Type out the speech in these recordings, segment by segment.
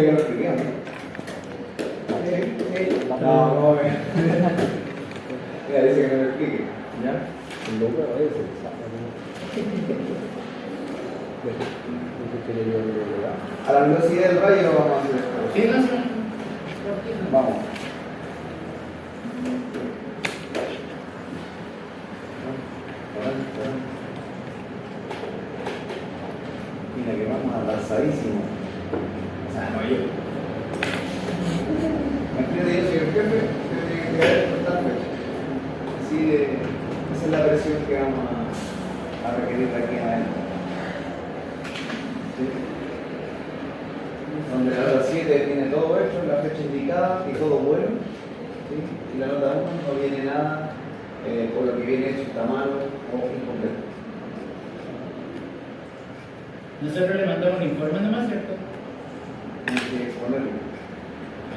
que ya lo expliqué, ¿no? No, mira, dice que no lo explique. ¿Ya? A la velocidad del rayo vamos a hacer esto. Sí, no sé. Vamos. Mira que vamos avanzadísimo. O sea, no yo. Imagínate yo soy el jefe, yo tengo que quedar por tal fecha. Así de, esa es la presión que vamos a requerir de aquí en adelante. ¿Sí? Donde la nota 7 tiene todo hecho, la fecha indicada y todo bueno. ¿Sí? Y la nota 1 no viene nada, por lo que viene hecho está malo o incompleto. Nosotros le mandamos un informe nomás, ¿cierto? Tienes que ponerlo.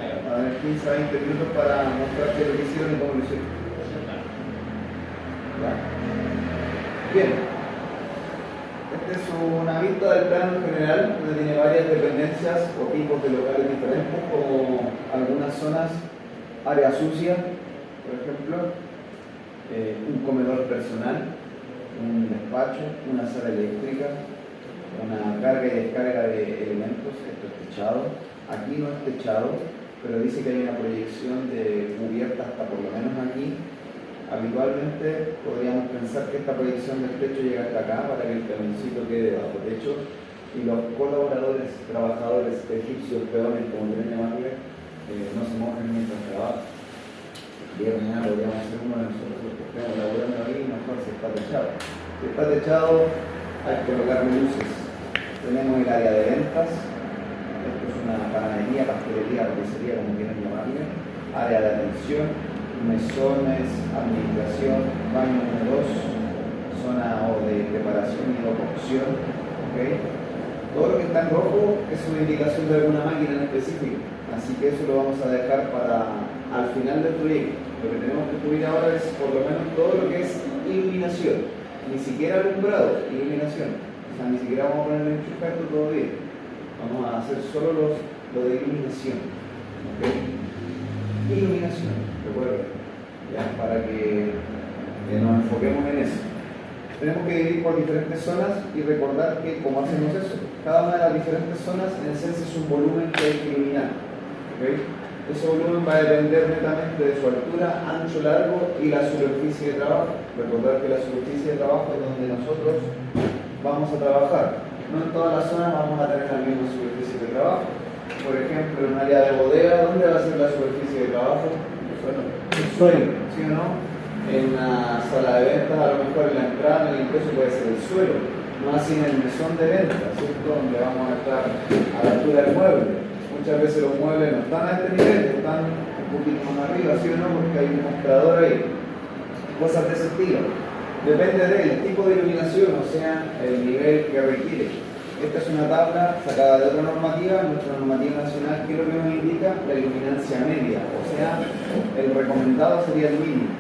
A ver, 15 a 20 minutos para mostrarte lo que hicieron y cómo lo hicieron. ¿Ya? Bien. Esta es una vista del plano general, donde tiene varias dependencias o tipos de locales diferentes, como algunas zonas, área sucia, por ejemplo, un comedor personal, un despacho, una sala eléctrica, una carga y descarga de elementos. Esto es techado. Aquí no es techado, pero dice que hay una proyección de cubierta hasta por lo menos aquí. Habitualmente podríamos pensar que esta proyección del techo llega hasta acá para que el camioncito quede bajo techo y los colaboradores, trabajadores, egipcios, peones, como quieren llamarle, no se mojen mientras trabajan. El día de mañana podríamos ser uno de nosotros los que estemos laburando ahí, mejor si está techado. Si está techado, hay que colocarle luces. Tenemos el área de ventas, esto es una panadería, pastelería, roticería, como quieran llamarle, área de atención, mesones, administración, baño número 2, zona o de preparación y o cocción, ¿okay? Todo lo que está en rojo es una indicación de alguna máquina en específico, así que eso lo vamos a dejar para al final del proyecto. Lo que tenemos que cubrir ahora es por lo menos todo lo que es iluminación, ni siquiera alumbrado, iluminación. O sea, ni siquiera vamos a poner el enchufe todavía. Vamos a hacer solo lo de iluminación. ¿Okay? Iluminación, recuerden, ya, para que nos enfoquemos en eso. Tenemos que dividir por diferentes zonas y recordar que, ¿cómo hacemos eso? Cada una de las diferentes zonas en esencia es un volumen que hay que iluminar. ¿Okay? Ese volumen va a depender netamente de su altura, ancho, largo y la superficie de trabajo. Recordar que la superficie de trabajo es donde nosotros vamos a trabajar. No en todas las zonas vamos a tener la misma superficie de trabajo. Por ejemplo, en un área de bodega, ¿dónde va a ser la superficie de trabajo? El suelo, ¿sí o no? En una sala de ventas, a lo mejor en la entrada, en el ingreso puede ser el suelo. No así en el mesón de ventas, ¿cierto? Donde vamos a estar a la altura del mueble. Muchas veces los muebles no están a este nivel, están un poquito más arriba, ¿sí o no? Porque hay un mostrador ahí. Cosas de ese estilo. Depende del tipo de iluminación, o sea, el nivel que requiere. Esta es una tabla sacada de otra normativa, nuestra normativa nacional, que es lo que nos indica la iluminancia media, o sea, el recomendado sería el mínimo.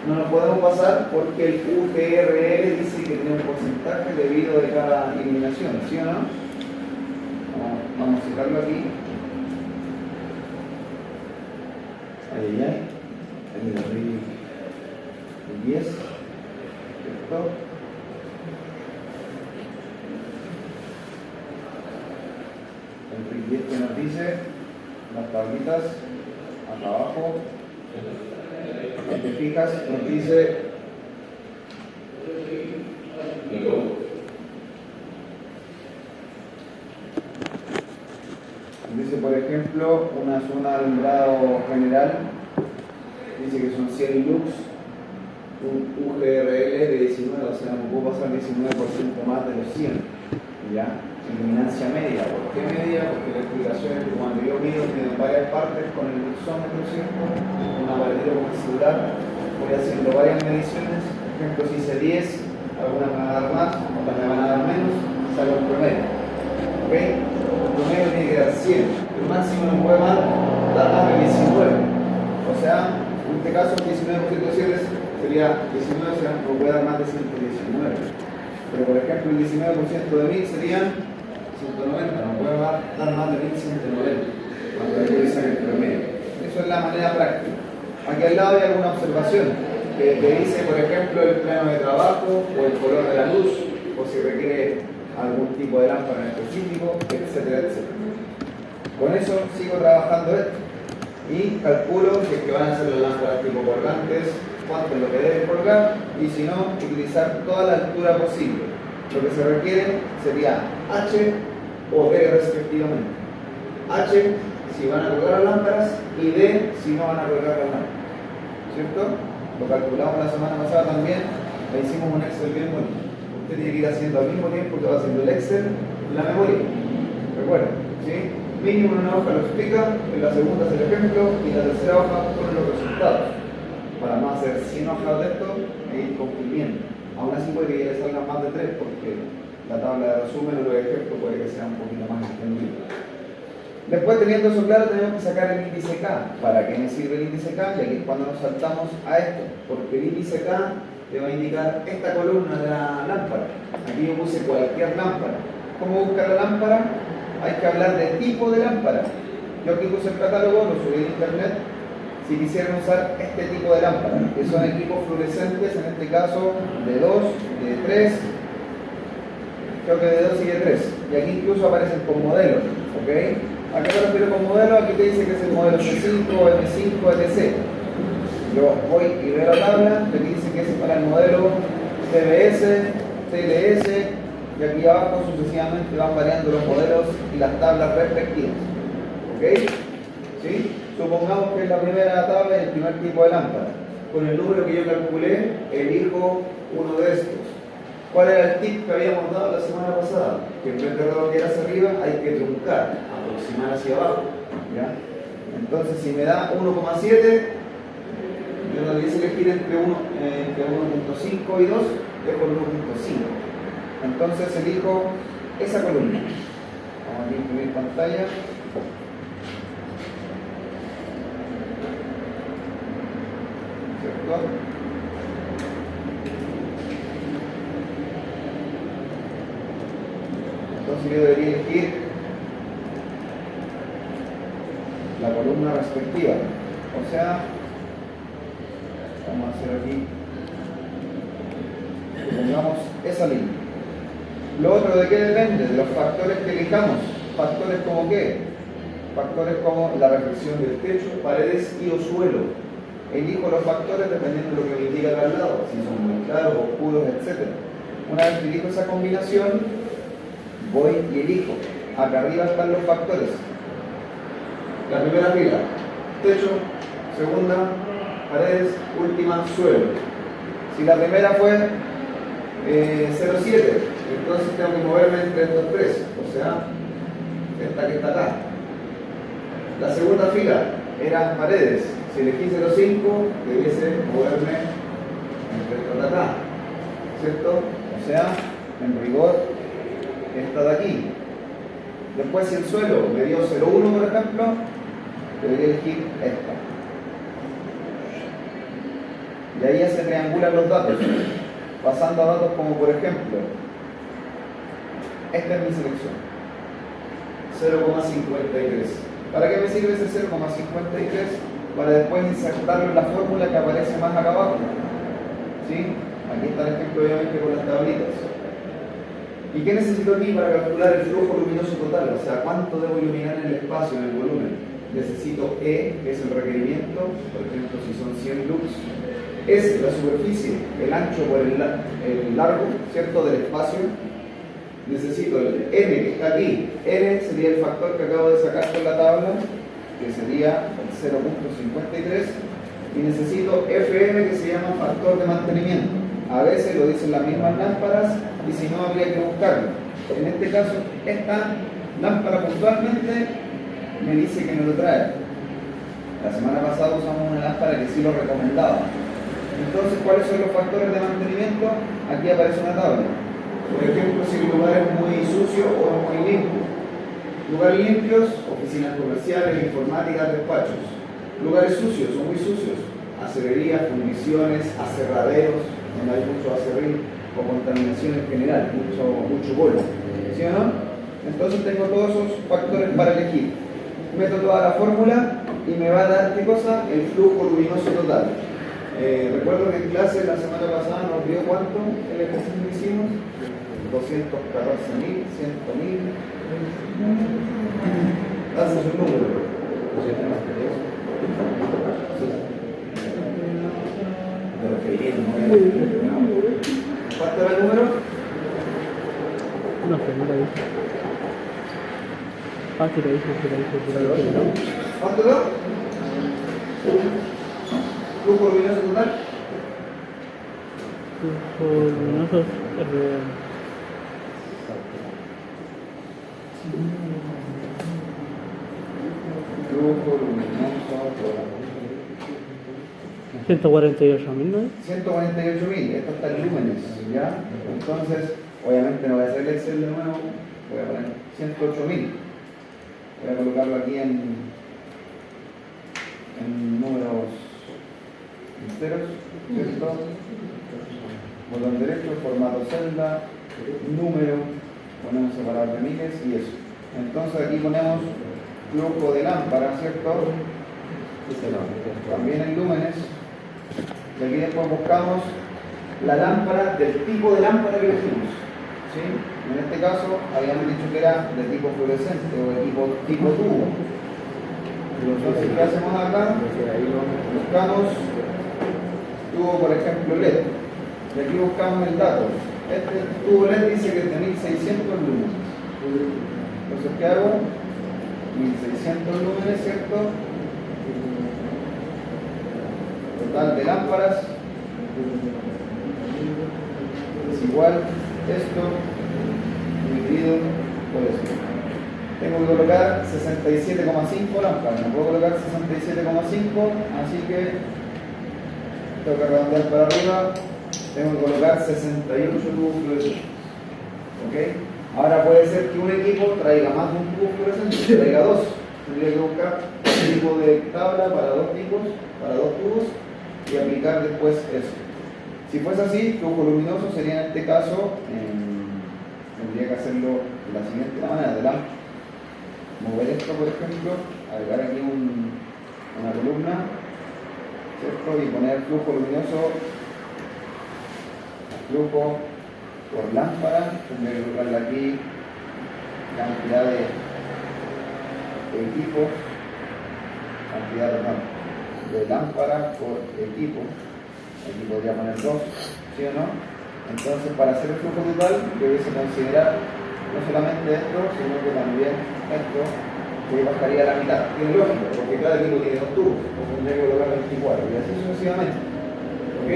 No nos podemos pasar porque el UGRL dice que tiene un porcentaje debido de cada iluminación, ¿sí o no? Vamos a sacarlo aquí. Ahí, el 10. ¿Cierto? El 10 que nos dice las tablitas acá abajo. Si te fijas, nos dice por ejemplo una zona de alumbrado general, dice que son 100 lux, un UGRL de 19, o sea, no puedo pasar 19% más de los 100, ¿ya? Iluminancia media. ¿Por qué media? Porque la explicación es que cuando yo mido en varias partes con el luxómetro, ¿cierto? Un aparatito como el celular, voy haciendo varias mediciones. Por ejemplo, si hice 10, algunas me van a dar más, otras me van a dar menos, salgo el promedio. ¿Ok? El promedio tiene que dar 100. El máximo no puede dar más de 19. O sea, en este caso, 19% de 100 sería 19, o sea, no puede dar más de 119. Pero por ejemplo, el 19% de 1000 serían 190, no puede dar más de 1190. una manera práctica. Aquí al lado hay alguna observación que dice, por ejemplo, el plano de trabajo o el color de la luz, o si requiere algún tipo de lámpara en específico, etcétera, etcétera. Con eso sigo trabajando esto y calculo que van a ser las lámparas tipo colgantes, cuánto es lo que deben colgar, y si no, utilizar toda la altura posible. Lo que se requiere sería H o D respectivamente. H si van a colgar las lámparas y D si no van a colgar las lámparas. ¿Cierto? Lo calculamos la semana pasada también, le hicimos un Excel bien bonito. Usted tiene que ir haciendo al mismo tiempo que va haciendo el Excel y la memoria. Recuerda, ¿sí? Mínimo en una hoja lo explica, en la segunda hace el ejemplo y en la tercera hoja pone los resultados. Para no hacer 100 hojas de esto e ir comprimiendo. Aún así puede que ya le salgan más de 3 porque la tabla de resumen o los ejemplos puede que sea un poquito más extendido. Después, teniendo eso claro, tenemos que sacar el índice K. ¿Para qué me sirve el índice K? Y aquí es cuando nos saltamos a esto, porque el índice K te va a indicar esta columna de la lámpara. Aquí yo puse cualquier lámpara. ¿Cómo buscar la lámpara? Hay que hablar de tipo de lámpara. Yo aquí puse el catálogo, lo subí en internet. Si quisieran usar este tipo de lámpara, que son equipos fluorescentes, en este caso de 2, de 3, creo que de 2 y de 3. Y aquí incluso aparecen con modelos, ¿ok? ¿A qué me refiero con modelo? Aquí te dice que es el modelo M5, M5, etc. Yo voy y veo la tabla, te dice que es para el modelo TBS, TLS, y aquí abajo sucesivamente van variando los modelos y las tablas respectivas. ¿Ok? ¿Sí? Supongamos que es la primera tabla y el primer tipo de lámpara. Con el número que yo calculé, elijo uno de estos. ¿Cuál era el tip que habíamos dado la semana pasada? Que en vez de redondear hacia arriba hay que truncar, aproximar hacia abajo. ¿Ya? Entonces, si me da 1,7, yo no le hice elegir entre 1.5 y 2, dejo el 1.5. Entonces elijo esa columna. Vamos a imprimir pantalla. ¿Cierto? Entonces yo debería elegir la columna respectiva. O sea, vamos a hacer aquí, supongamos esa línea. Lo otro, ¿de qué depende? De los factores que elijamos. ¿Factores como qué? Factores como la reflexión del techo, paredes y o suelo. Elijo los factores dependiendo de lo que me indica acá al lado, si son muy claros, oscuros, etc. Una vez que elijo esa combinación, voy y elijo. Acá arriba están los factores. La primera fila, techo, segunda, paredes, última, suelo. Si la primera fue 0,7, entonces tengo que moverme entre estos tres, o sea, esta que está acá. La segunda fila eran paredes. Si elegí 0,5, debiese moverme entre estos de acá, ¿cierto? O sea, en rigor, esta de aquí. Después, si el suelo me dio 0,1, por ejemplo, debería elegir esta. Y ahí ya se triangulan los datos, pasando a datos como, por ejemplo, esta es mi selección, 0,53. ¿Para qué me sirve ese 0,53? Para después insertarlo en la fórmula que aparece más acá abajo. ¿Sí? Aquí está el ejemplo, obviamente, con las tablitas. ¿Y qué necesito aquí para calcular el flujo luminoso total? O sea, ¿cuánto debo iluminar en el espacio, en el volumen? Necesito E, que es el requerimiento, por ejemplo, si son 100 lux. Es la superficie, el ancho por el largo, ¿cierto?, del espacio. Necesito el N que está aquí. N sería el factor que acabo de sacar con la tabla, que sería el 0,53. Y necesito FM, que se llama factor de mantenimiento. A veces lo dicen las mismas lámparas y si no habría que buscarlo. En este caso, esta lámpara puntualmente me dice que no lo trae. La semana pasada usamos una lámpara que sí lo recomendaba. Entonces, ¿cuáles son los factores de mantenimiento? Aquí aparece una tabla. Por ejemplo, si el lugar es muy sucio o muy limpio. Lugares limpios, oficinas comerciales, informáticas, despachos. Lugares sucios o muy sucios, acererías, fundiciones, aserraderos, donde hay mucho acerrín o contaminación en general, mucho polvo. ¿Sí o no? Entonces tengo todos esos factores para elegir. Meto toda la fórmula y me va a dar, ¿qué cosa? El flujo luminoso total. Recuerdo que en clase la semana pasada nos dio cuánto el ejercicio que hicimos, 214.000, 100.000. Haces un número. ¿Cuánto era el número? No sé, no lo dije. Ah, sí lo dije. ¿Cuánto da? ¿Flujo luminoso total? Flujo luminoso. Flujo luminoso total. 148.000, ¿no es? 148.000, esto está en lúmenes, ¿ya? Entonces, obviamente no voy a hacer el Excel de nuevo, voy a poner 108.000. Voy a colocarlo aquí en números enteros, ¿cierto? Botón derecho, formato celda, número, ponemos separador de miles y eso. Entonces aquí ponemos flujo de lámpara, ¿cierto? También en lúmenes. Y aquí después buscamos la lámpara del tipo de lámpara que elegimos. ¿Sí? En este caso habíamos dicho que era de tipo fluorescente o de tipo tubo. Entonces, ¿qué hacemos acá? Buscamos tubo, por ejemplo, LED. Y aquí buscamos el dato. Este tubo LED dice que es de 1600 lúmenes. Entonces, ¿qué hago? 1600 lúmenes, ¿cierto? Total de lámparas es igual esto dividido por esto. Tengo que colocar 67,5 lámparas. No puedo colocar 67,5, así que tengo que redondear para arriba. Tengo que colocar 68 tubos fluorescentes. ¿Ok? Ahora puede ser que un equipo traiga más de un tubo fluorescente, traiga dos. Tendría que buscar un tipo de tabla para dos tipos, para dos tubos y aplicar después eso. Si fuese así, flujo luminoso sería en este caso, tendría que hacerlo de la siguiente manera, mover esto por ejemplo, agregar aquí una columna, ¿cierto? Y poner flujo luminoso, flujo por lámpara, tendría que colocarle aquí cantidad de equipos, cantidad de lámparas por equipo. Aquí podría poner 2, ¿sí o no? Entonces, para hacer el flujo total, debiese considerar no solamente esto, sino que también esto, que bajaría la mitad. Tiene lógica, porque cada equipo tiene dos tubos, entonces tendría que colocar 24, y así sucesivamente. ¿Ok?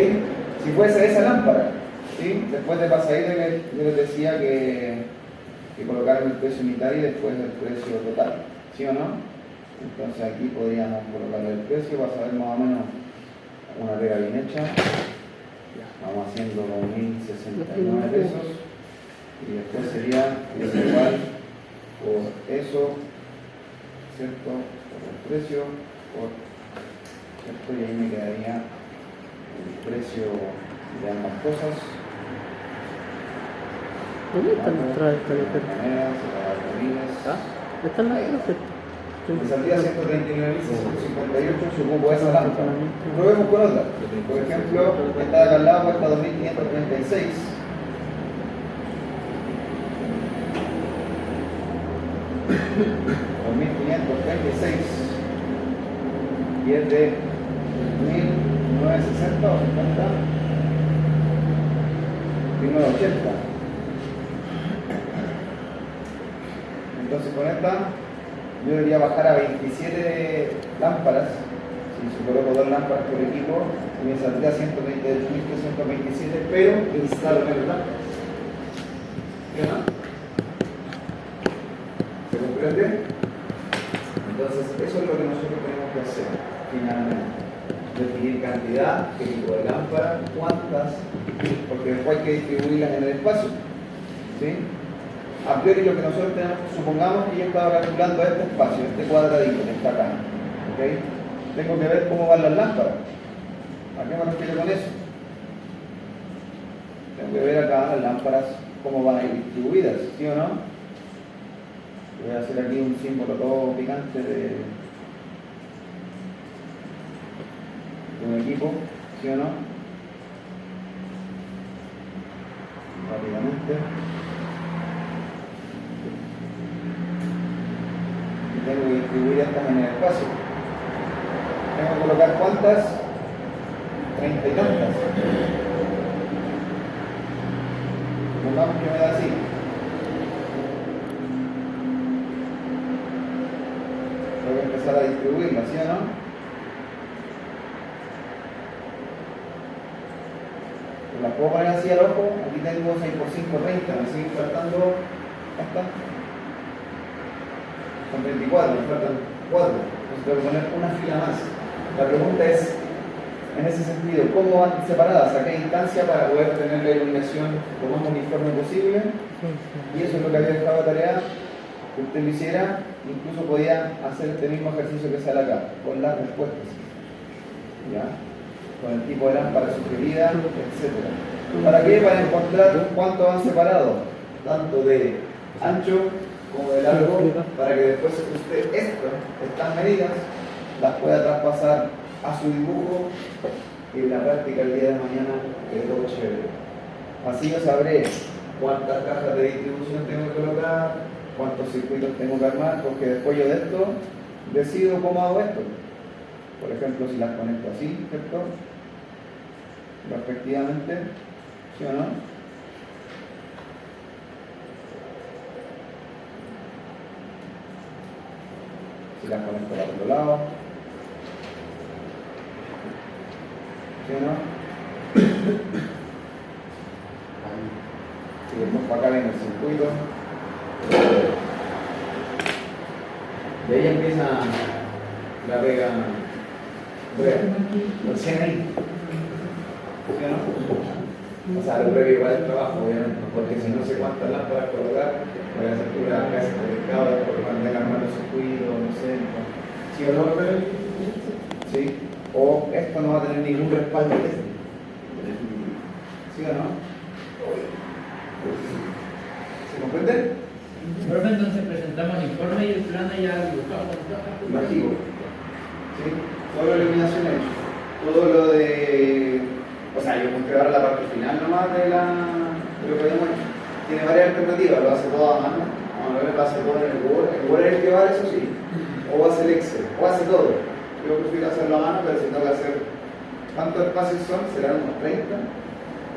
Si fuese esa lámpara, ¿sí? Después de pasadita, yo les decía que colocaran el precio unitario y después el precio total, ¿sí o no? Entonces aquí podríamos colocarle el precio para saber más o menos una pega bien hecha. Vamos haciendo con 1.069 pesos y después sería igual por eso, ¿cierto? Por el precio, ¿cierto? Y ahí me quedaría el precio de ambas cosas. ¿Dónde está nuestra oferta? ¿Ah? Esta es la oferta. Me saldría 139.658 si ocupo esa lámpara. Probemos con otra. Por ejemplo, esta de acá al lado cuesta 2.536. Y es de 1.960 o 50. 1.980. Entonces con esta yo debería bajar a 27 lámparas. Si coloco 2 lámparas por equipo, me saldría 128.327, pero instalo menos lámparas. ¿Sí o no? ¿Se comprende? Entonces, eso es lo que nosotros tenemos que hacer finalmente. Definir cantidad, qué tipo de lámpara, cuántas, porque después hay que distribuirlas en el espacio. ¿Sí? A priori lo que nosotros tenemos, supongamos que yo estaba calculando este espacio, este cuadradito que está acá. ¿Okay? Tengo que ver cómo van las lámparas. ¿A qué me refiero con eso? Tengo que ver acá las lámparas cómo van a ir distribuidas, ¿sí o no? Voy a hacer aquí un símbolo todo picante de equipo, ¿sí o no? Rápidamente. Y tengo que distribuir estas en el espacio. Tengo que colocar ¿cuántas? 30 y tantas. Pongamos que me da así. Tengo que empezar a distribuirla, ¿sí o no? Las puedo poner así al ojo. Aquí tengo 6 por 5, 30. Me siguen faltando. ¿Cuántas? Son 24, me faltan 4. Entonces tengo que poner una fila más. La pregunta es, en ese sentido, ¿cómo van separadas? ¿A qué instancia para poder tener la iluminación lo más uniforme posible? Y eso es lo que había dejado de tarea que usted lo hiciera. Incluso podía hacer este mismo ejercicio que sale acá, con las respuestas. ¿Ya? Con el tipo de lámpara sugerida, etc. ¿Para qué? Para encontrar cuánto han separado, tanto de ancho como de largo, para que después usted estas medidas las pueda traspasar a su dibujo y en la práctica el día de mañana quede todo chévere. Así yo sabré cuántas cajas de distribución tengo que colocar, cuántos circuitos tengo que armar, porque después yo de esto decido cómo hago esto. Por ejemplo, si las conecto así, ¿cierto? Respectivamente, ¿sí o no? Si las conecto al otro lado, ¿sí o no? Y después para acá viene el circuito. Y ahí empieza la pega. Recién ahí. ¿Sí o no? O sea, lo previo igual el trabajo, obviamente, porque si no sé cuántas lámparas colocar, voy a hacer una casa de mercado, porque van a armar los circuitos, no sé. ¿Sí o no? Sí. O esto no va a tener ningún respaldo técnico. ¿Sí o no? ¿Se comprende? Profe, entonces presentamos el informe y el plano ya dibujado. Mágico. ¿Sí? Todo lo de iluminación hecho. Todo lo de. O sea, yo mostré ahora la parte final nomás de lo que habíamos hecho. Tiene varias alternativas, lo hace todo a mano. Vamos a ver, lo hace todo en el Word. El Word es el que va, eso sí. O hace el Excel, o hace todo. Yo prefiero hacerlo a mano, pero si tengo que hacer. ¿Cuántos espacios son? ¿Serán unos 30?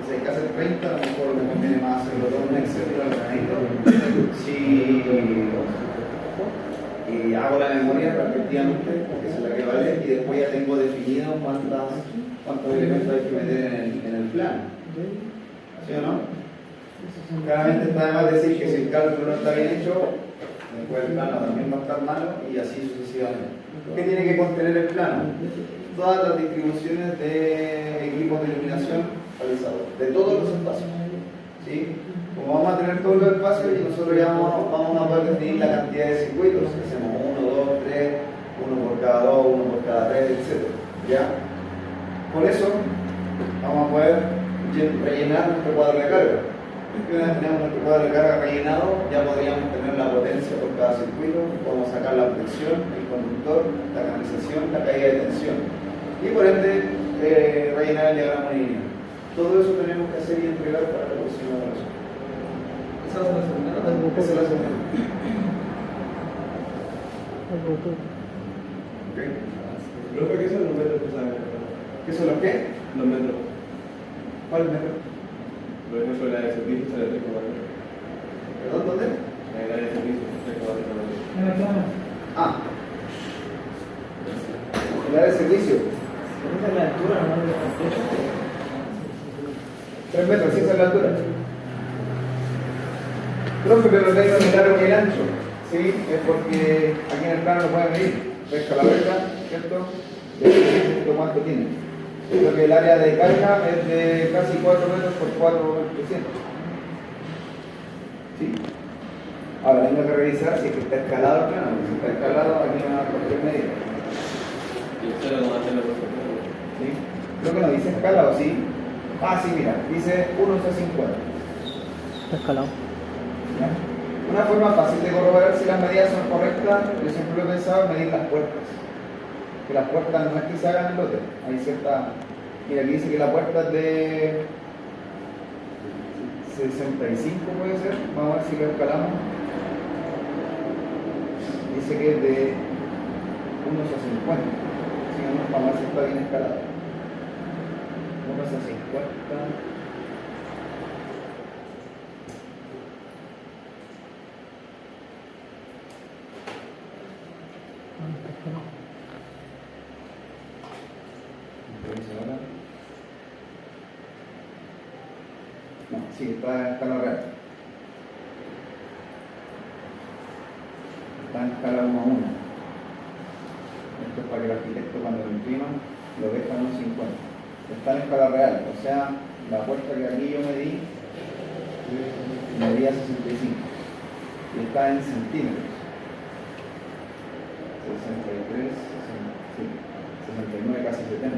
Si hay que hacer 30, a lo mejor me conviene más hacerlo todo en Excel y lo organizo. Si hago la memoria efectivamente, porque esa es la que vale, y después ya tengo definido cuántos elementos hay que meter en el plan. ¿Sí o no? Claramente está de más decir que si el cálculo no está bien hecho, después el plano también va a estar malo y así sucesivamente. ¿Qué tiene que contener el plano? Todas las distribuciones de equipos de iluminación realizados, de todos los espacios. ¿Sí? Como vamos a tener todos los espacios y nosotros ya vamos a poder definir la cantidad de circuitos, hacemos 1, 2, 3, uno por cada 2, uno por cada 3, etc. ¿Ya? Por eso vamos a poder rellenar nuestro cuadro de carga. Una vez tenemos nuestro cuadro de carga rellenado, ya podríamos tener la potencia por cada circuito, podemos sacar la presión, el conductor, la canalización, la caída de tensión y por ende rellenar el diagrama lineal. Todo eso tenemos que hacer y entregar para la próxima evaluación. Esa es la segunda. Esa es la segunda. Okay. Profe, ¿qué son los metros que saben? ¿Qué son los qué? Los metros. ¿Cuál metro? Por ejemplo, la de servicio sale 3,4. ¿Perdón, dónde? La de servicio 3,4. En la plana. Ah. El área de servicio. Esa es la altura, no es la altura. 3 metros, sí, esa es la altura. Profe, pero tengo el largo y el ancho. Sí, es porque aquí en el plano lo pueden medir. Pesca la verga, ¿cierto? Y cuánto tiene. Creo que el área de carga es de casi 4 metros por 4 metros. ¿Sí? Ahora tengo que revisar si es que está escalado el plano. Si está escalado, aquí me va a dar por 3 medidas. Y usted lo va a hacer la profe. ¿Sí? Creo que no dice escalado, ¿sí? Ah, sí, mira, dice 1C50. Está escalado. ¿Ya? Una forma fácil de corroborar si las medidas son correctas, yo siempre lo he pensado, medir las puertas. que las puertas no es que se hagan en lote, hay cierta... Mira, aquí dice que la puerta es de 65, puede ser, vamos a ver si lo escalamos. Dice que es de unos a 50, si no, vamos a ver si está bien escalado. Unos a 50. No, sí, está en escala real. Está en escala 1 a 1. Esto es para que el arquitecto cuando lo impriman lo deja en 1.50. Está en escala real, o sea, la puerta que aquí yo medí medía 65 y está en centímetros. 63, 69, casi 70.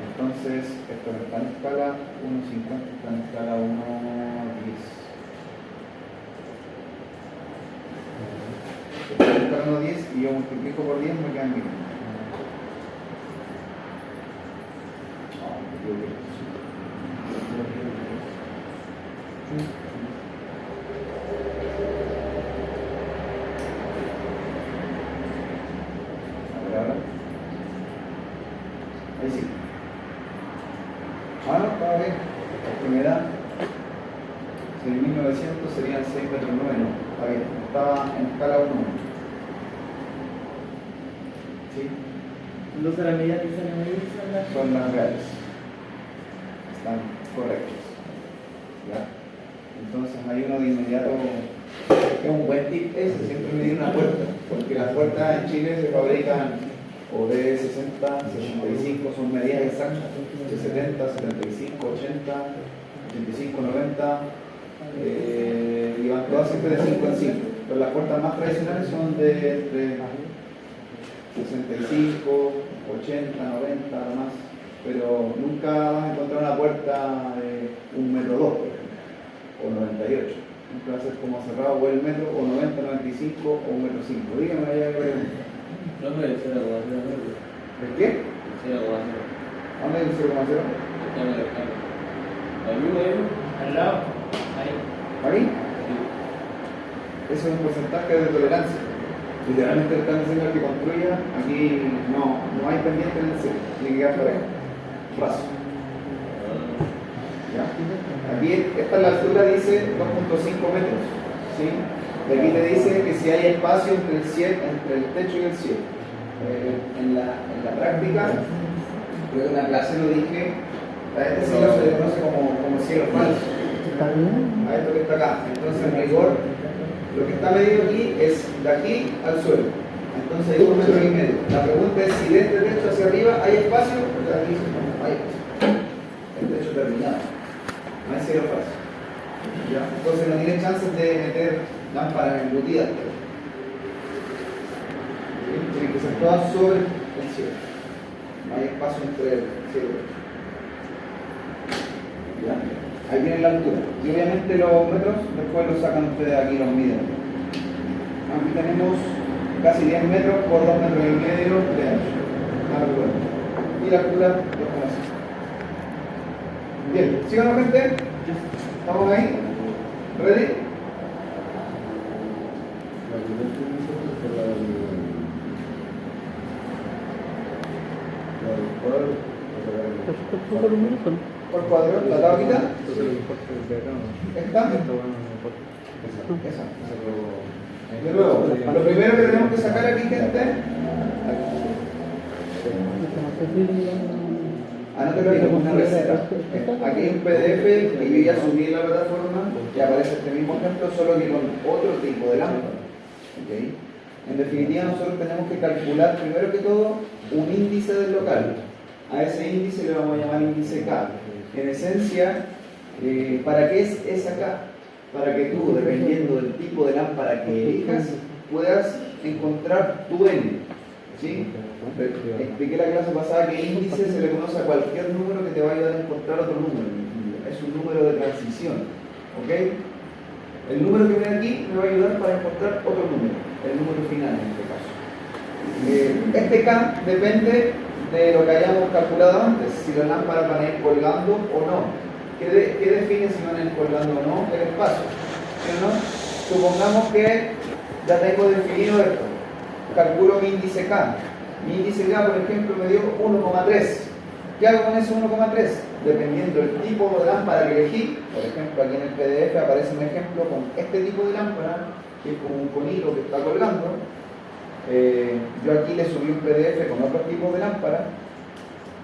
Entonces, esto no está en escala 1.50, está en escala 1.10. Está en escala 1.10 y yo multiplico por 10, me quedan 1000. Ahora. Ahí sí. Ah, no, está bien. La primera, si en 1900 serían 6 metros 9, no, está bien. Estaba en escala 1. ¿Sí? Los de la medida que se le medida Son las reales. Están correctos. ¿Ya? Entonces hay uno de inmediato, es un buen tip ese, siempre medir una puerta, porque las puertas en Chile se fabrican o de 60, 65, son medidas exactas, de 70, 75, 80, 85, 90, y van todas siempre de 5 en 5, pero las puertas más tradicionales son de 65, 80, 90, más, pero nunca vas a encontrar una puerta de 1,2 m, por ejemplo, o 98. Nunca va a ser como cerrado o el metro, o 90, 95, o 1,5 m. Dígame allá que pregunta. No, pero el 0,0. ¿El qué? El 0,0. ¿Dónde hay un 0,0? Está en el escala. ¿Al mismo ahí? al lado, ahí. ¿Ahí? Sí. Eso es un porcentaje de tolerancia. Literalmente el plan de diseño que construya, aquí no hay pendiente en el cielo, tiene que quedar parejo. Raso. ¿Ya? Aquí, esta es la altura, dice 2.5 metros. ¿Sí? Y aquí te dice que si hay espacio entre el techo y el cielo. En la práctica, creo que en la clase lo dije, a este cielo se le conoce como cielo falso. A esto que está acá. Entonces, en rigor, lo que está medido aquí es de aquí al suelo. Entonces hay 1,5 metros. La pregunta es si de este techo hacia arriba hay espacio, porque aquí no hay espacio. El techo terminado. No hay cielo falso. ¿Ya? Entonces no tiene chances de meter lámparas embutidas. Tienen que ser todas sobre el cielo. No hay espacio entre el cielo. ¿Ya? Ahí viene la altura. Y obviamente los metros después los sacan ustedes aquí, los miden. Aquí tenemos casi 10 metros por 2,5 metros de ancho. Y la altura 2,5. Bien, síganos gente. ¿Estamos ahí? ¿Ready? ¿Por cuadro? ¿La tablita? ¿Esta? Esa. De nuevo, lo primero que tenemos que sacar aquí, gente, anótelo ahí como una receta. Aquí hay un PDF que yo ya subí en la plataforma y aparece este mismo ejemplo, solo que con otro tipo de lámpara. ¿Okay? En definitiva, nosotros tenemos que calcular primero que todo un índice del local. A ese índice le vamos a llamar índice K. En esencia, ¿para qué es esa K? Para que tú, dependiendo del tipo de lámpara que elijas, puedas encontrar tu N. ¿Sí? Expliqué la clase pasada que índice se le conoce a cualquier número que te va a ayudar a encontrar otro número. Es un número de transición. ¿Ok? El número que viene aquí me va a ayudar para encontrar otro número, el número final en este caso. Este K depende de lo que hayamos calculado antes, si las lámparas van a ir colgando o no. ¿Qué define si van a ir colgando o no? El espacio. ¿Sí o no? Supongamos que ya tengo definido esto. Calculo mi índice K. Mi índice K, por ejemplo, me dio 1,3. ¿Qué hago con ese 1,3? Dependiendo del tipo de lámpara que elegí, por ejemplo, aquí en el PDF aparece un ejemplo con este tipo de lámpara, que es como un conito que está colgando. Yo aquí le subí un PDF con otro tipo de lámpara.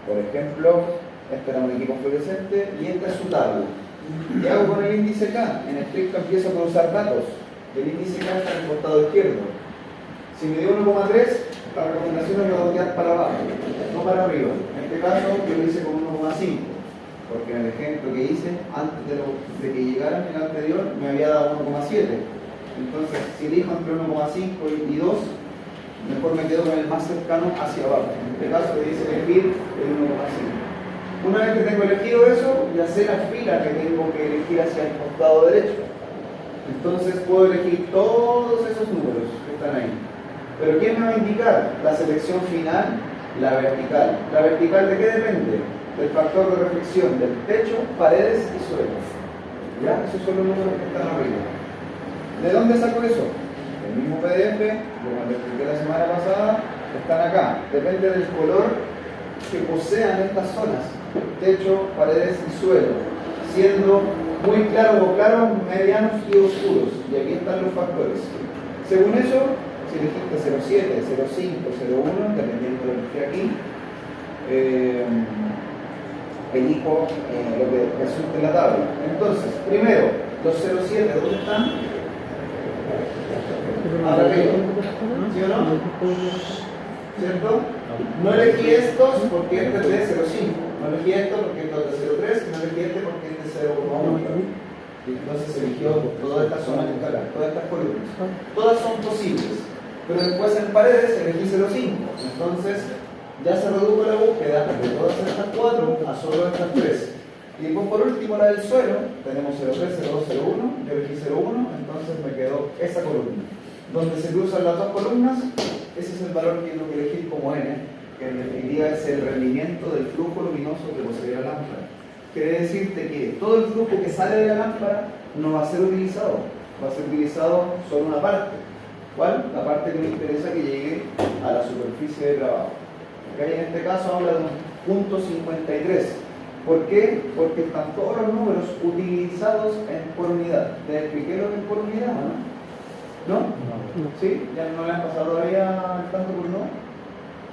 Por ejemplo, este era un equipo fluorescente y esta es su tabla. ¿Qué hago con el índice K? En estricto empiezo a cruzar datos. El índice K está en el costado izquierdo. Si me dio 1,3, la recomendación es redondear para abajo, no para arriba. En este caso yo lo hice con 1,5, porque en el ejemplo que hice, antes de que llegara en el anterior, me había dado 1,7. Entonces, si elijo entre 1,5 y 2, mejor me quedo con el más cercano hacia abajo. En este caso le dice elegir el 1,5. Una vez que tengo elegido eso, ya sé la fila que tengo que elegir hacia el costado derecho. Entonces puedo elegir todos esos números que están ahí. Pero ¿quién me va a indicar la selección final? La vertical. ¿La vertical de qué depende? Del factor de reflexión del techo, paredes y suelo. ¿Ya? Esos son los números que están arriba. ¿De dónde saco eso? El mismo PDF, como lo expliqué la semana pasada, están acá. Depende del color que posean estas zonas. Techo, paredes y suelo. Siendo muy claros o claros, medianos y oscuros. Y aquí están los factores. Según eso, si elegiste 0,7, 0,5, 0,1, dependiendo de lo que esté aquí, elijo lo que resulte en la tabla. Entonces, primero, los 0,7, ¿dónde están? Arriba. ¿Sí o no? ¿Cierto? No elegí estos porque este es de 0,5. No elegí esto porque esto es de 0,3. No elegí este porque este es de 0,1. Y entonces eligió toda esta zona que está acá, todas estas columnas. Todas son posibles. Pero después en paredes elegí 0,5. Entonces ya se redujo la búsqueda de todas estas 4 a solo estas 3. Y después por último la del suelo, tenemos 0,3, 0,2, 0,1. Yo elegí 0,1, entonces me quedó esa columna. Donde se cruzan las dos columnas, ese es el valor que tengo que elegir como N, que en definitiva es el rendimiento del flujo luminoso que posee la lámpara. Quiere decirte que todo el flujo que sale de la lámpara no va a ser utilizado, va a ser utilizado solo una parte. ¿Cuál? La parte que me interesa que llegue a la superficie de trabajo. ¿Okay? En este caso habla de un punto 53. ¿Por qué? Porque están todos los números utilizados por unidad. ¿Te expliqué lo que es por unidad o no? ¿No? No. ¿Sí? ¿Ya no le han pasado todavía el tanto por no?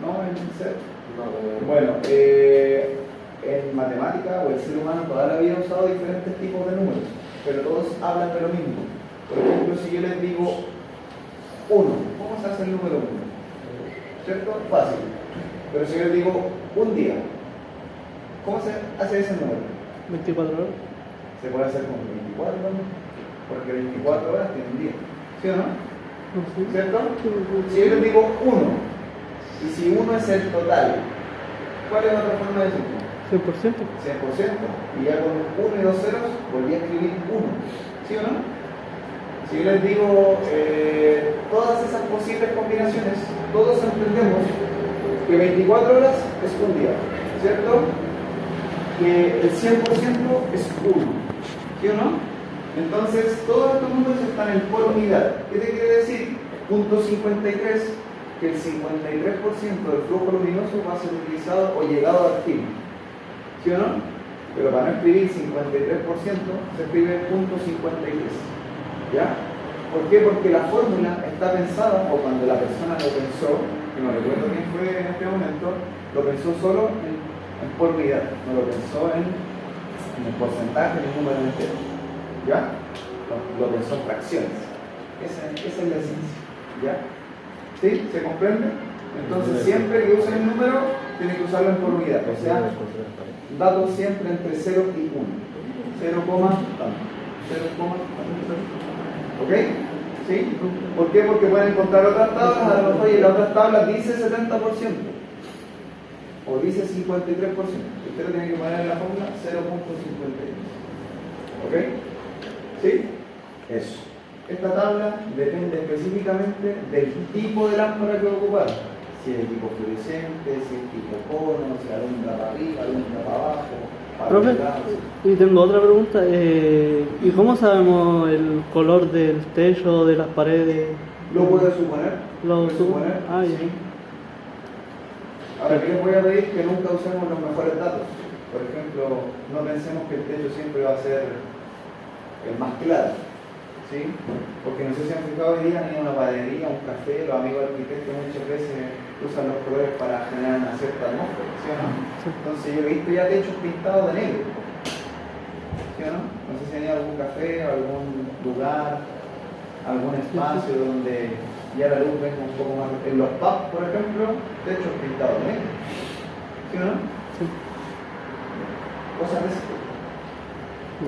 ¿No? ¿En ser? No, Bueno, en matemática o el ser humano toda la vida ha usado diferentes tipos de números, pero todos hablan de lo mismo. Por ejemplo, si yo les digo 1, ¿cómo se hace el número 1? ¿Cierto? Fácil. Pero si yo les digo un día, ¿cómo se hace ese número? 24 horas. Se puede hacer con 24, ¿no? Porque 24 horas tiene un día. ¿Sí o no? ¿Cierto? Si yo les digo 1, y si 1 es el total, ¿cuál es la otra forma de decirlo? 100%. 100%. Y ya con 1 y 2 ceros volví a escribir 1. ¿Sí o no? Si yo les digo todas esas posibles combinaciones, todos entendemos que 24 horas es un día, ¿cierto? Que el 100% es 1. ¿Sí o no? Entonces, todos estos números están por unidad. ¿Qué te quiere decir? Punto 53, que el 53% del flujo luminoso va a ser utilizado o llegado a destino. ¿Sí o no? Pero para no escribir 53%, se escribe punto 53. ¿Ya? ¿Por qué? Porque la fórmula está pensada, o cuando la persona lo pensó, que no recuerdo quién fue en este momento, lo pensó solo en por unidad, no lo pensó en el porcentaje del número entero. ¿Ya? Lo pensó en fracciones. Esa es la esencia. ¿Ya? ¿Sí? ¿Se comprende? Entonces siempre que usen el número, tienen que usarlo en por unidad. O sea, datos siempre entre 0 y 1. 0, tanto. 0, tanto. ¿Ok? ¿Sí? ¿Por qué? Porque pueden encontrar otras tablas, a lo mejor y en las otras tablas dice 70%. O dice 53%. Usted lo tiene que poner en la fórmula 0.53. ¿Ok? ¿Sí? Eso. Esta tabla depende específicamente del tipo de lámpara que va a ocupar. Si es equipo fluorescente, si es tipo cono, si alumbra para arriba, alumbra para abajo, para Profe, los lados. y tengo otra pregunta. ¿Y cómo sabemos el color del techo, de las paredes? ¿Lo puedo suponer? Lo ¿Puedo suponer? Ah, ya. Sí. Ahora, ¿qué les voy a pedir? Que nunca usemos los mejores datos. Por ejemplo, no pensemos que el techo siempre va a ser el más claro, ¿sí? Porque no sé si han fijado hoy día, han ido a una panadería, un café, los amigos arquitectos muchas veces usan los colores para generar una cierta atmósfera, ¿sí o no? Sí. Entonces yo he visto ya techos pintados de negro, ¿sí o no? No sé si han ido a algún café, a algún lugar, algún espacio donde ya la luz venga un poco más. En los pubs, por ejemplo, techos pintados de negro, ¿sí o no? Sí. Cosas de ese tipo.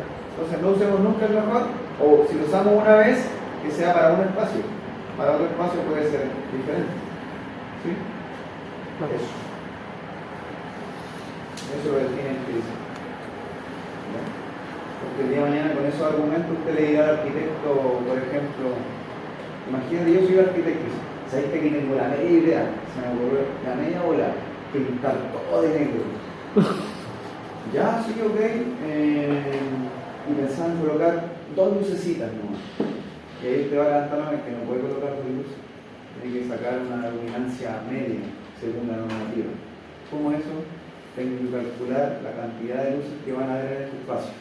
Ya. Entonces no usemos nunca el mejor, o si lo usamos una vez, que sea para un espacio. Para otro espacio puede ser diferente. ¿Sí? Vale. Eso. Eso lo define el que dice. ¿Ya? Porque el día de mañana con esos argumentos usted le dirá al arquitecto, por ejemplo, imagínate, yo soy arquitecto, ¿sabéis que aquí tengo la media idea? Se me ocurrió la media bola, pintar todo de negro. Ya, sí, ok. Y pensaba en colocar 2 lucecitas nomás. Y ahí te va a levantar la mano que no puede colocar 2 luces. Tiene que sacar una luminancia media según la normativa. ¿Cómo eso? Tengo que calcular la cantidad de luces que van a haber en este espacio.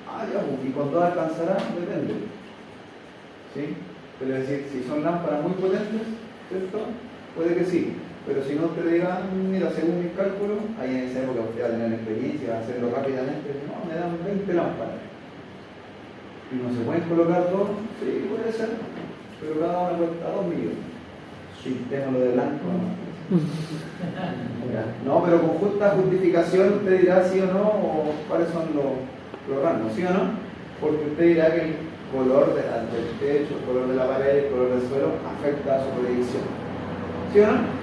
Ah, ya, pues, y con 2 alcanzará, depende. ¿Sí? Pero es decir, si son lámparas muy potentes, ¿cierto? Puede que sí. Pero si no, usted le diga, mira, según mis cálculos, ahí en esa época usted va a tener experiencia, va a hacerlo rápidamente, no, me dan 20 lámparas. ¿Y no se pueden colocar 2? Sí, puede ser, pero cada una cuesta 2 millones. Pintémoslo de blanco, ¿no? No, pero con justa justificación usted dirá sí o no, o cuáles son los rangos, ¿sí o no? Porque usted dirá que el color del techo, el color de la pared, el color del suelo afecta a su predicción. ¿Sí o no?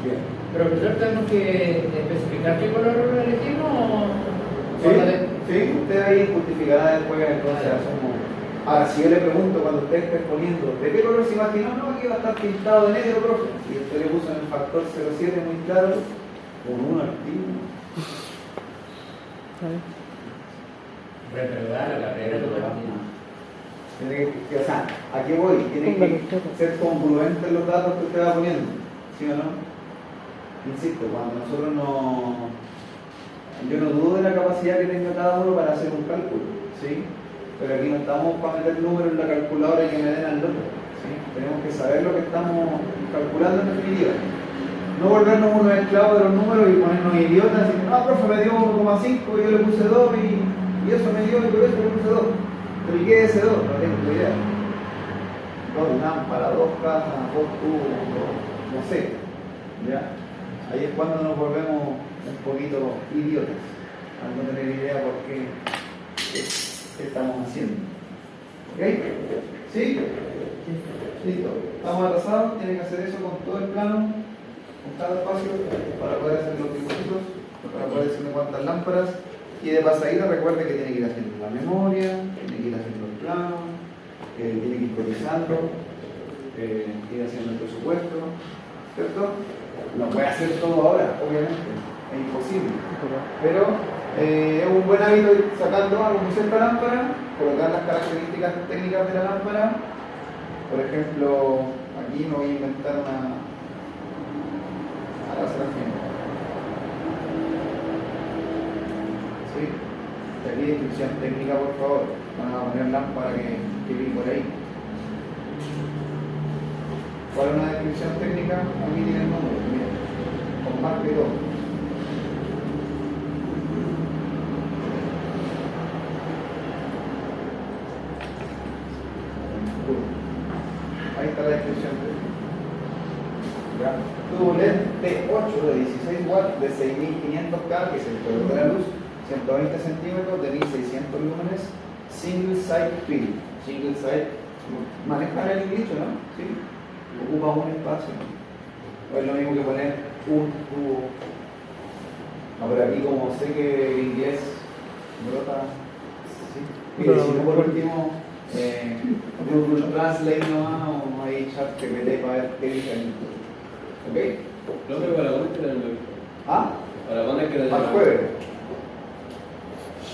Bien. Pero profesor, tenemos que especificar qué color elegimos o Sí, usted ahí justificará después, entonces asumo. Ahora, si yo le pregunto cuando usted esté exponiendo, ¿de qué color se imaginó? No, aquí va a estar pintado de negro, profe. Y usted le puso en el factor 07 muy claro, con un artículo. retrogradar la carrera Tiene que, o sea, ¿a qué voy? Tiene que ser congruentes los datos que usted va poniendo, ¿sí o no? Insisto, cuando nosotros no... Yo no dudo de la capacidad que tenga cada uno para hacer un cálculo, ¿sí? Pero aquí no estamos para meter números en la calculadora y que me den al otro, ¿sí? Tenemos que saber lo que estamos calculando en definitiva. No volvernos unos esclavos de los números y ponernos idiotas y decir, ah, profe, me dio 1,5 y yo le puse 2 y eso me dio y por eso le puse 2. Pero ¿y qué es ese 2? No tengo idea. 2 lámparas, 2 cajas, 2 tubos, no sé, ¿ya? Ahí es cuando nos volvemos un poquito idiotas, al no tener idea por qué estamos haciendo. ¿Ok? ¿Sí? Listo. Estamos atrasados, tienen que hacer eso con todo el plano, con cada espacio, para poder hacer los dibujitos, para poder decirme cuántas lámparas. Y de pasadita recuerde que tiene que ir haciendo la memoria, tiene que ir haciendo el plano, tiene que ir cotizando, ir haciendo el presupuesto, ¿cierto? No puede hacer todo ahora, obviamente, es imposible. Pero es un buen hábito ir sacando algo de cierta lámpara, colocar las características técnicas de la lámpara. Por ejemplo, aquí me voy a inventar una. Ahora se la entiendo. ¿Sí? Aquí descripción técnica, por favor. Van a poner lámpara que vi por ahí. ¿Cuál es una descripción técnica? Aquí tiene el número, mira, con marca y todo. Ahí está la descripción técnica. ¿Ya? Tubo LED T8 de 16 watts de 6500K, que es el color de la luz, 120 centímetros de 1600 lúmenes, single side fill. Single side, manejan el dicho, ¿no? ¿Sí? Ocupa un espacio, ¿no? Es lo mismo que poner un tubo. No, pero aquí como sé que el inglés brota, ¿sí? Mire, si no por último, Google Translate nomás, o hay chat GPT para ver qué dice. ¿Ok? Profe, ¿para cuándo es que tenemos esto? ¿Ah? ¿Para cuándo es que Al tenemos? jueves.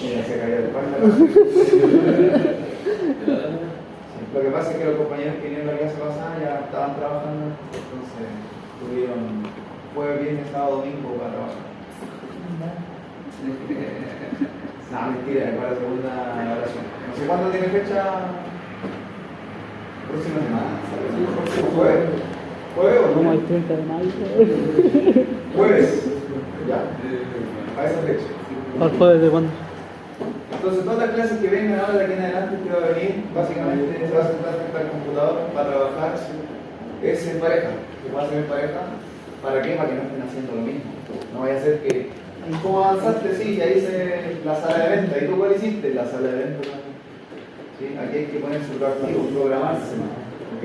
Mira, se cayó el pan. Lo que pasa es que los compañeros que vinieron la clase pasada ya estaban trabajando, entonces tuvieron jueves, viernes, sábado, domingo para trabajar. No, mentira, es para la segunda oración. No sé cuándo tiene fecha. Próxima semana. ¿Próximo jueves? ¿Jueves o Como no? el 30 de mayo. Jueves. Ya. A esa fecha. ¿Al jueves de cuándo? Entonces, todas las clases que vengan ahora de aquí en adelante, que va a venir, básicamente se va a sentar frente al computador para trabajar. Es en pareja, se puede hacer en pareja. ¿Para qué? Para que no estén haciendo lo mismo. No vaya a ser que, ¿y cómo avanzaste? Sí, ya hice la sala de venta. ¿Y tú cuál hiciste? La sala de venta también. ¿Sí? Aquí hay que poner su proactivo, programarse. ¿Ok?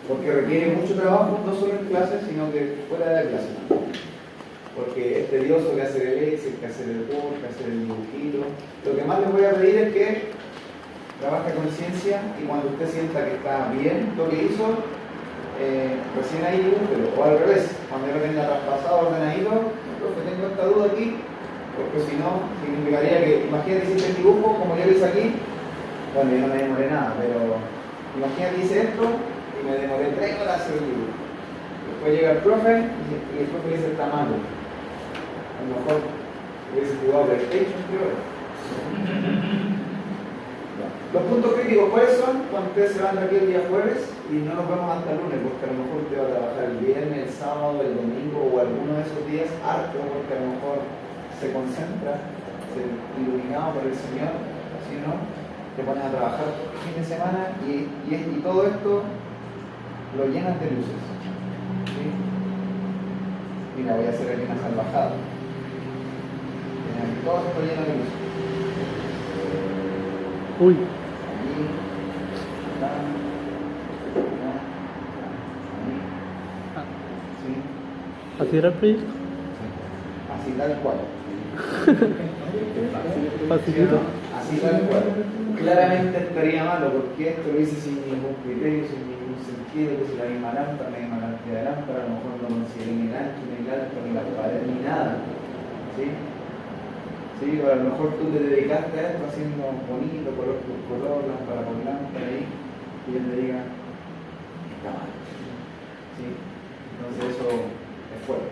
Porque requiere mucho trabajo, no solo en clases, sino que fuera de la clase. Porque es tedioso que hacer el Excel, que hacer el Word, que hacer el dibujito. Lo que más les voy a pedir es que trabaje con ciencia y cuando usted sienta que está bien lo que hizo, recién ahí dibújelo. O al revés, cuando yo lo tenga traspasado, ordenadito, profe, tengo esta duda aquí, porque si no, significaría que, imagínate que hice el dibujo como yo lo hice aquí, bueno, yo no me demoré nada, pero imagínate que hice esto y me demoré 3 horas hacer el dibujo. Después llega el profe y el profe dice está malo. A lo mejor hubiese jugado PlayStation, creo. Los puntos críticos, ¿cuáles son? Cuando ustedes se van de aquí el día jueves y no nos vemos hasta el lunes, porque a lo mejor usted va a trabajar el viernes, el sábado, el domingo o alguno de esos días harto, porque a lo mejor se concentra, se iluminado por el Señor, si no, te pones a trabajar el fin de semana y todo esto lo llenas de luces. ¿Sí? Mira, voy a hacer aquí una salvajada. Todo esto lleno de luces. Uy, Aquí, acá, ¿sí? ¿así era el proyecto? Así tal cual. Facilito. Así tal cual. Claramente estaría malo porque esto lo hice sin ningún criterio, sin ningún sentido, que si la misma lámpara, de lámpara, a lo mejor no consideré ni el ancho, ni el alto, ni la pared, ni nada. ¿Sí? Sí, o a lo mejor tú te dedicaste a esto haciendo bonito, color por color, lámpara por lámpara, ahí, y él te diga, está mal. ¿Sí? Entonces eso es fuerte.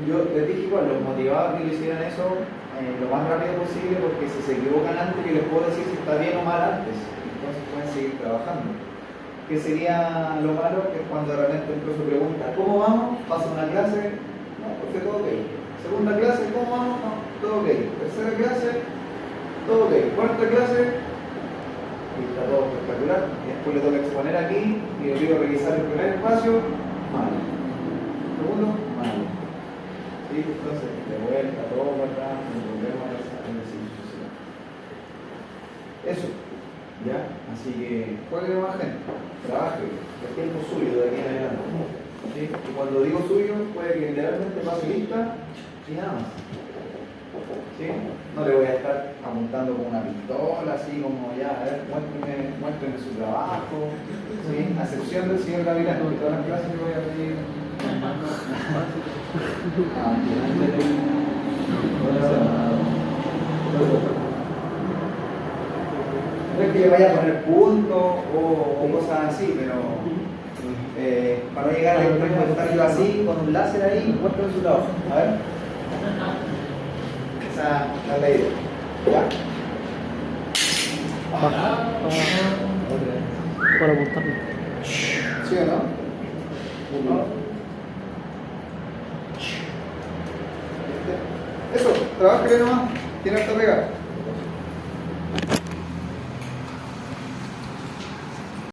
Yo les dije igual, los motivaba que lo hicieran eso lo más rápido posible, porque si se equivocan antes, yo les puedo decir si está bien o mal antes, entonces pueden seguir trabajando. ¿Qué sería lo malo? Que es cuando de repente el profe pregunta, ¿cómo vamos? Pasa una clase, no, profe, todo ok. Segunda clase, ¿cómo vamos? No, todo ok. Tercera clase, todo ok. Cuarta clase, y está todo espectacular. Y después le toca exponer aquí, y le pido revisar el primer espacio, malo. Segundo, malo. ¿Sí? Entonces, de vuelta, todo para atrás, nos volvemos a esa ejercicio. Eso, ¿ya? Así que juegue más gente, trabaje, el tiempo suyo de aquí en adelante. ¿Sí? Y cuando digo suyo, puede que literalmente pase lista y nada más. ¿Sí? No le voy a estar apuntando con una pistola, así como ya, a ver, muéstrame su trabajo. ¿Sí? A excepción del señor Gavilán, que todas las clases le voy a pedir. No es que le vaya a poner puntos o cosas así, pero para no llegar al extremo de estar yo así, con un láser ahí, muéstrame su trabajo. A ver. Esa es la idea. ¿Ya? Para apuntarlo. ¿Sí o no? Uno. Eso, trabaja nomás, tiene harta pega.